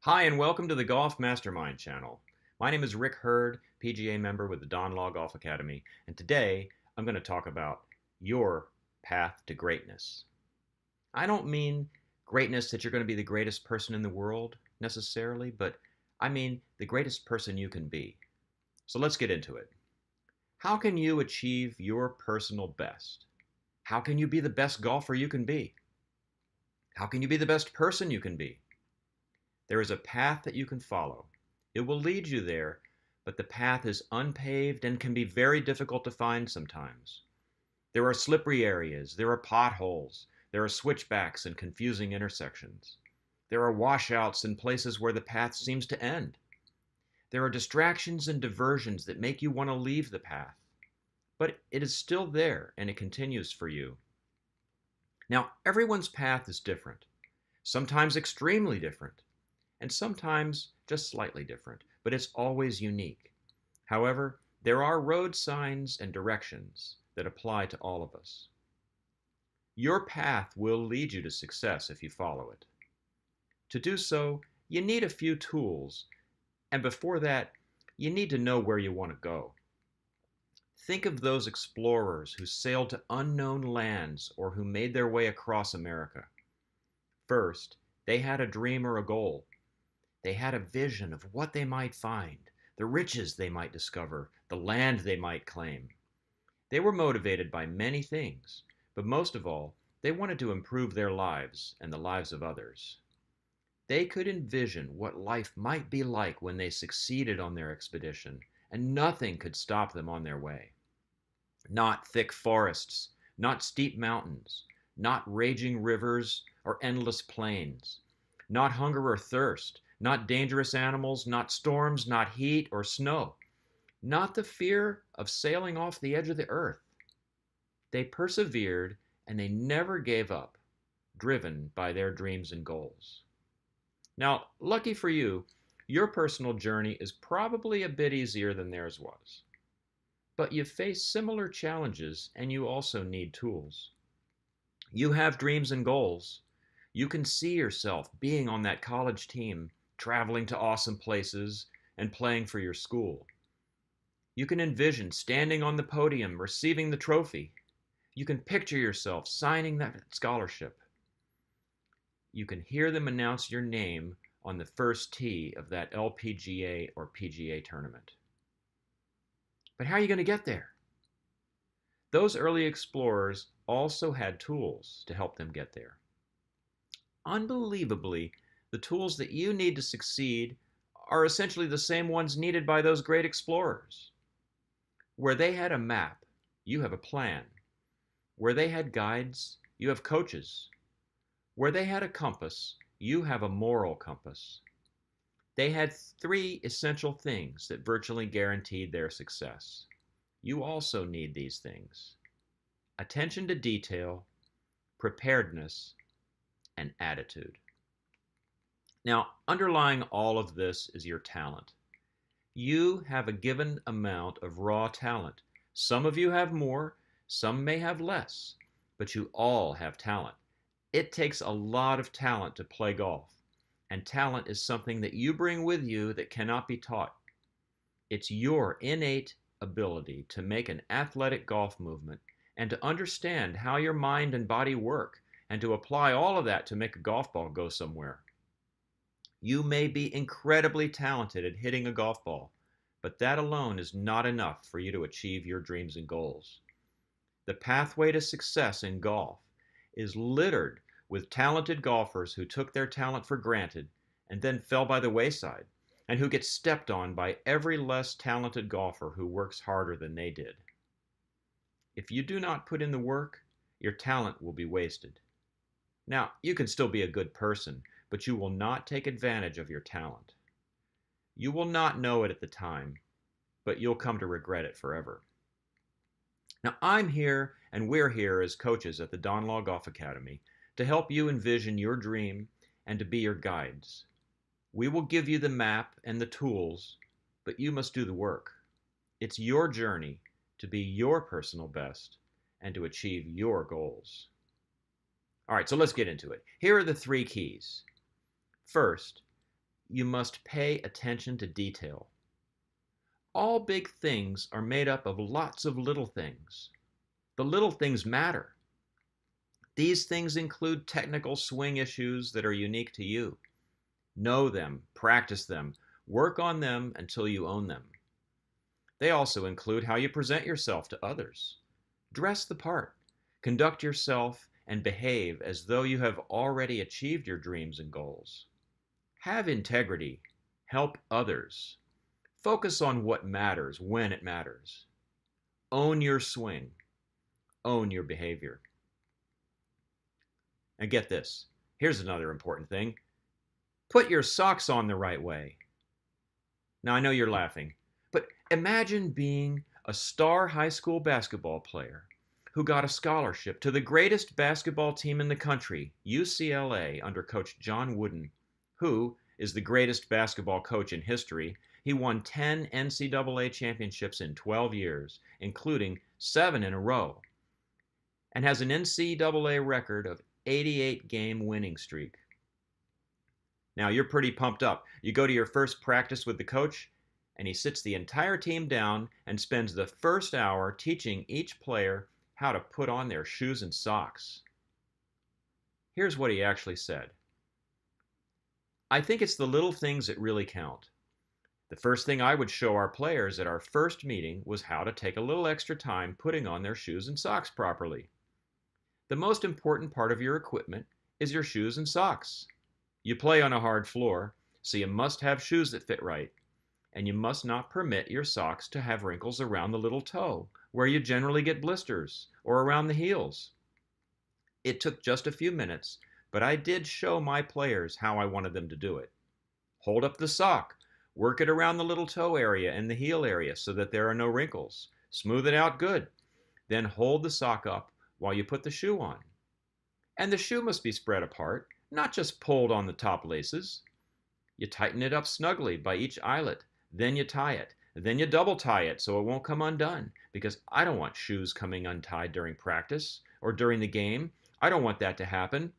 Hi, and welcome to the Golf MasterMind channel. My name is Rick Hurd, PGA member with the Don Law Golf Academy, and today I'm going to talk about your path to greatness. I don't mean greatness that you're going to be the greatest person in the world necessarily, but I mean the greatest person you can be. So let's get into it. How can you achieve your personal best? How can you be the best golfer you can be? How can you be the best person you can be? There is a path that you can follow. It will lead you there, but the path is unpaved and can be very difficult to find sometimes. There are slippery areas, there are potholes, there are switchbacks and confusing intersections. There are washouts and places where the path seems to end. There are distractions and diversions that make you want to leave the path, but it is still there and it continues for you. Now, everyone's path is different, sometimes extremely different, and sometimes just slightly different, but it's always unique. However, there are road signs and directions that apply to all of us. Your path will lead you to success if you follow it. To do so, you need a few tools, and before that, you need to know where you want to go. Think of those explorers who sailed to unknown lands or who made their way across America. First, they had a dream or a goal. They had a vision of what they might find, the riches they might discover, the land they might claim. They were motivated by many things, but most of all, they wanted to improve their lives and the lives of others. They could envision what life might be like when they succeeded on their expedition, and nothing could stop them on their way. Not thick forests, not steep mountains, not raging rivers or endless plains, not hunger or thirst, not dangerous animals, not storms, not heat or snow, not the fear of sailing off the edge of the earth. They persevered and they never gave up, driven by their dreams and goals. Now, lucky for you, your personal journey is probably a bit easier than theirs was. But you face similar challenges and you also need tools. You have dreams and goals. You can see yourself being on that college team, traveling to awesome places, and playing for your school. You can envision standing on the podium, receiving the trophy. You can picture yourself signing that scholarship. You can hear them announce your name on the first tee of that LPGA or PGA tournament. But how are you going to get there? Those early explorers also had tools to help them get there. Unbelievably, the tools that you need to succeed are essentially the same ones needed by those great explorers. Where they had a map, you have a plan. Where they had guides, you have coaches. Where they had a compass, you have a moral compass. They had three essential things that virtually guaranteed their success. You also need these things: attention to detail, preparedness, and attitude. Now, underlying all of this is your talent. You have a given amount of raw talent. Some of you have more, some may have less, but you all have talent. It takes a lot of talent to play golf, and talent is something that you bring with you that cannot be taught. It's your innate ability to make an athletic golf movement and to understand how your mind and body work and to apply all of that to make a golf ball go somewhere. You may be incredibly talented at hitting a golf ball, but that alone is not enough for you to achieve your dreams and goals. The pathway to success in golf is littered with talented golfers who took their talent for granted and then fell by the wayside, and who get stepped on by every less talented golfer who works harder than they did. If you do not put in the work, your talent will be wasted. Now, you can still be a good person, but you will not take advantage of your talent. You will not know it at the time, but you'll come to regret it forever. Now, I'm here and we're here as coaches at the Don Law Golf Academy to help you envision your dream and to be your guides. We will give you the map and the tools, but you must do the work. It's your journey to be your personal best and to achieve your goals. All right, so let's get into it. Here are the three keys. First, you must pay attention to detail. All big things are made up of lots of little things. The little things matter. These things include technical swing issues that are unique to you. Know them, practice them, work on them until you own them. They also include how you present yourself to others. Dress the part. Conduct yourself and behave as though you have already achieved your dreams and goals. Have integrity. Help others. Focus on what matters when it matters. Own your swing. Own your behavior. And get this. Here's another important thing. Put your socks on the right way. Now, I know you're laughing, but imagine being a star high school basketball player who got a scholarship to the greatest basketball team in the country, UCLA, under Coach John Wooden, who is the greatest basketball coach in history. He won 10 NCAA championships in 12 years, including 7 in a row, and has an NCAA record of 88-game winning streak. Now, you're pretty pumped up. You go to your first practice with the coach, and he sits the entire team down and spends the first hour teaching each player how to put on their shoes and socks. Here's what he actually said. I think it's the little things that really count. The first thing I would show our players at our first meeting was how to take a little extra time putting on their shoes and socks properly. The most important part of your equipment is your shoes and socks. You play on a hard floor, so you must have shoes that fit right, and you must not permit your socks to have wrinkles around the little toe, where you generally get blisters, or around the heels. It took just a few minutes, but I did show my players how I wanted them to do it. Hold up the sock. Work it around the little toe area and the heel area so that there are no wrinkles. Smooth it out good. Then hold the sock up while you put the shoe on. And the shoe must be spread apart, not just pulled on the top laces. You tighten it up snugly by each eyelet. Then you tie it. Then you double tie it so it won't come undone, because I don't want shoes coming untied during practice or during the game. I don't want that to happen.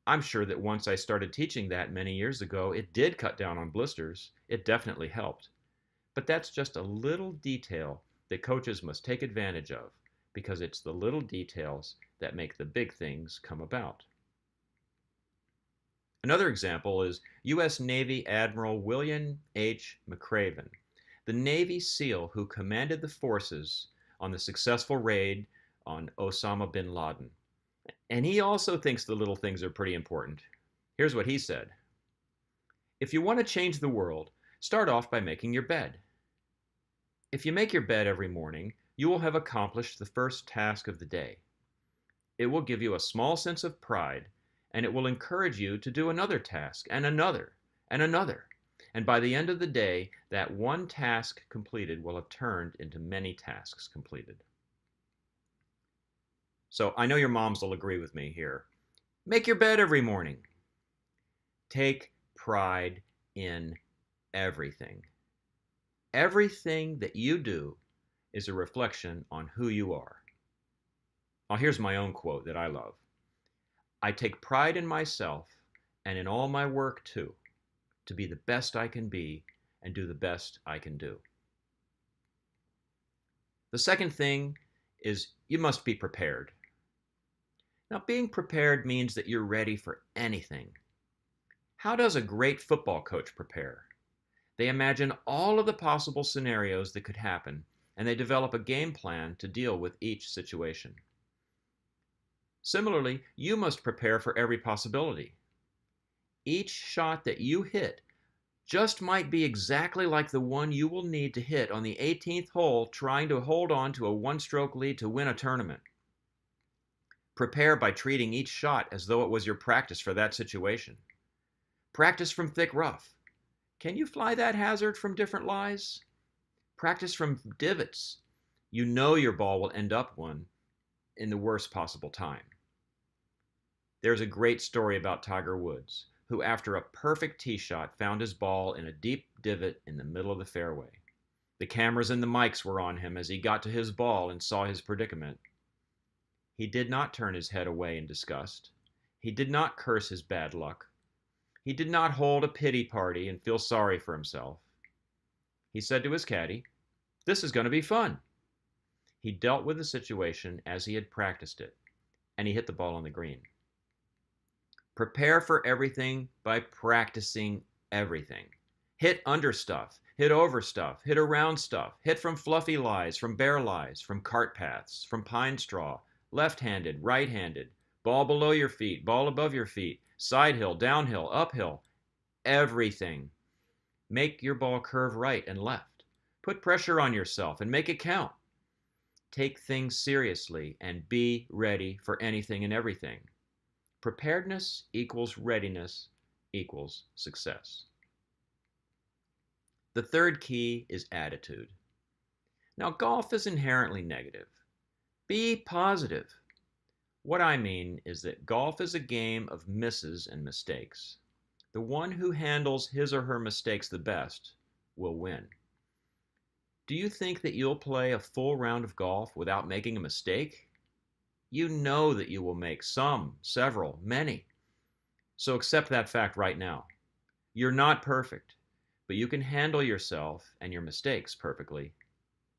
I'm sure that once I started teaching that many years ago, it did cut down on blisters. It definitely helped. But that's just a little detail that coaches must take advantage of, because it's the little details that make the big things come about. Another example is U.S. Navy Admiral William H. McRaven, the Navy SEAL who commanded the forces on the successful raid on Osama bin Laden. And he also thinks the little things are pretty important. Here's what he said. If you want to change the world, start off by making your bed. If you make your bed every morning, you will have accomplished the first task of the day. It will give you a small sense of pride, and it will encourage you to do another task, and another, and another. And by the end of the day, that one task completed will have turned into many tasks completed. So I know your moms will agree with me here. Make your bed every morning. Take pride in everything. Everything that you do is a reflection on who you are. Now, here's my own quote that I love. I take pride in myself and in all my work too, to be the best I can be and do the best I can do. The second thing is you must be prepared. Now, being prepared means that you're ready for anything. How does a great football coach prepare? They imagine all of the possible scenarios that could happen, and they develop a game plan to deal with each situation. Similarly, you must prepare for every possibility. Each shot that you hit just might be exactly like the one you will need to hit on the 18th hole trying to hold on to a one-stroke lead to win a tournament. Prepare by treating each shot as though it was your practice for that situation. Practice from thick rough. Can you fly that hazard from different lies? Practice from divots. You know your ball will end up one in the worst possible time. There's a great story about Tiger Woods, who after a perfect tee shot found his ball in a deep divot in the middle of the fairway. The cameras and the mics were on him as he got to his ball and saw his predicament. He did not turn his head away in disgust. He did not curse his bad luck. He did not hold a pity party and feel sorry for himself. He said to his caddy, "This is going to be fun." He dealt with the situation as he had practiced it, and he hit the ball on the green. Prepare for everything by practicing everything. Hit under stuff, hit over stuff, hit around stuff, hit from fluffy lies, from bare lies, from cart paths, from pine straw, left-handed, right-handed, ball below your feet, ball above your feet, side hill, downhill, uphill, everything. Make your ball curve right and left. Put pressure on yourself and make it count. Take things seriously and be ready for anything and everything. Preparedness equals readiness equals success. The third key is attitude. Now, golf is inherently negative. Be positive. What I mean is that golf is a game of misses and mistakes. The one who handles his or her mistakes the best will win. Do you think that you'll play a full round of golf without making a mistake? You know that you will make some, several, many. So accept that fact right now. You're not perfect, but you can handle yourself and your mistakes perfectly.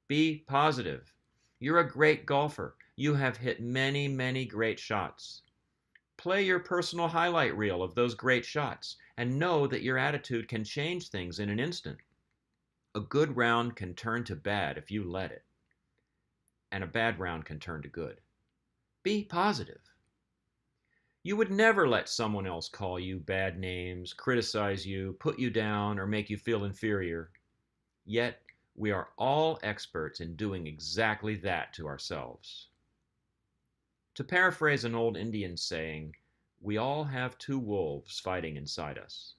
Be positive. You're a great golfer. You have hit many, many great shots. Play your personal highlight reel of those great shots and know that your attitude can change things in an instant. A good round can turn to bad if you let it, and a bad round can turn to good. Be positive. You would never let someone else call you bad names, criticize you, put you down, or make you feel inferior. Yet, we are all experts in doing exactly that to ourselves. To paraphrase an old Indian saying, we all have two wolves fighting inside us.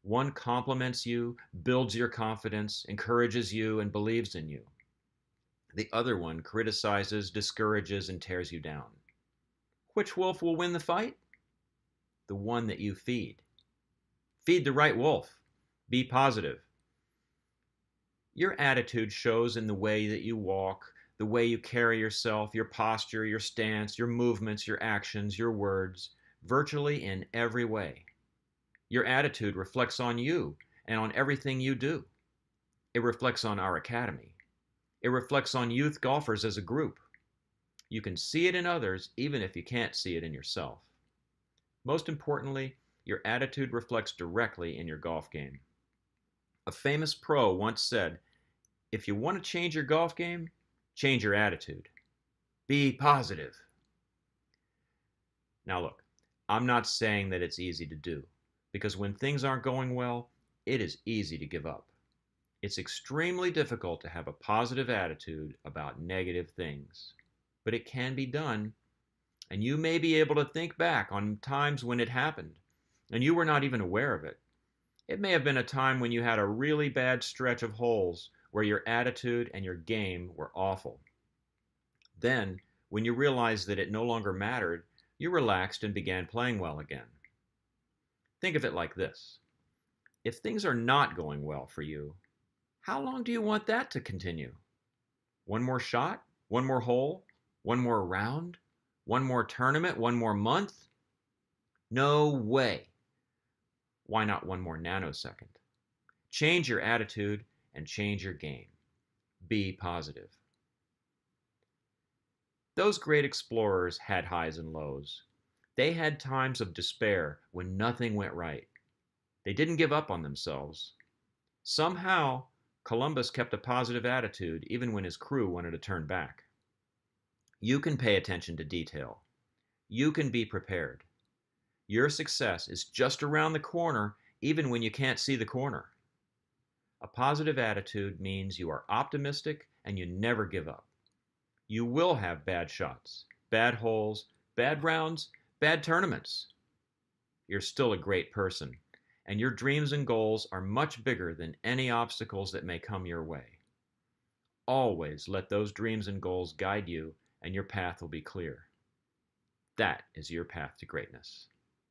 One compliments you, builds your confidence, encourages you, and believes in you. The other one criticizes, discourages, and tears you down. Which wolf will win the fight? The one that you feed. Feed the right wolf. Be positive. Your attitude shows in the way that you walk, the way you carry yourself, your posture, your stance, your movements, your actions, your words, virtually in every way. Your attitude reflects on you and on everything you do. It reflects on our academy. It reflects on youth golfers as a group. You can see it in others even if you can't see it in yourself. Most importantly, your attitude reflects directly in your golf game. A famous pro once said, "If you want to change your golf game, change your attitude. Be positive." Now look, I'm not saying that it's easy to do, because when things aren't going well, it is easy to give up. It's extremely difficult to have a positive attitude about negative things, but it can be done, and you may be able to think back on times when it happened, and you were not even aware of it. It may have been a time when you had a really bad stretch of holes where your attitude and your game were awful. Then, when you realized that it no longer mattered, you relaxed and began playing well again. Think of it like this. If things are not going well for you, how long do you want that to continue? One more shot? One more hole? One more round? One more tournament? One more month? No way. Why not one more nanosecond? Change your attitude and change your game. Be positive. Those great explorers had highs and lows. They had times of despair when nothing went right. They didn't give up on themselves. Somehow, Columbus kept a positive attitude even when his crew wanted to turn back. You can pay attention to detail. You can be prepared. Your success is just around the corner even when you can't see the corner. A positive attitude means you are optimistic and you never give up. You will have bad shots, bad holes, bad rounds, bad tournaments. You're still a great person, and your dreams and goals are much bigger than any obstacles that may come your way. Always let those dreams and goals guide you, and your path will be clear. That is your path to greatness.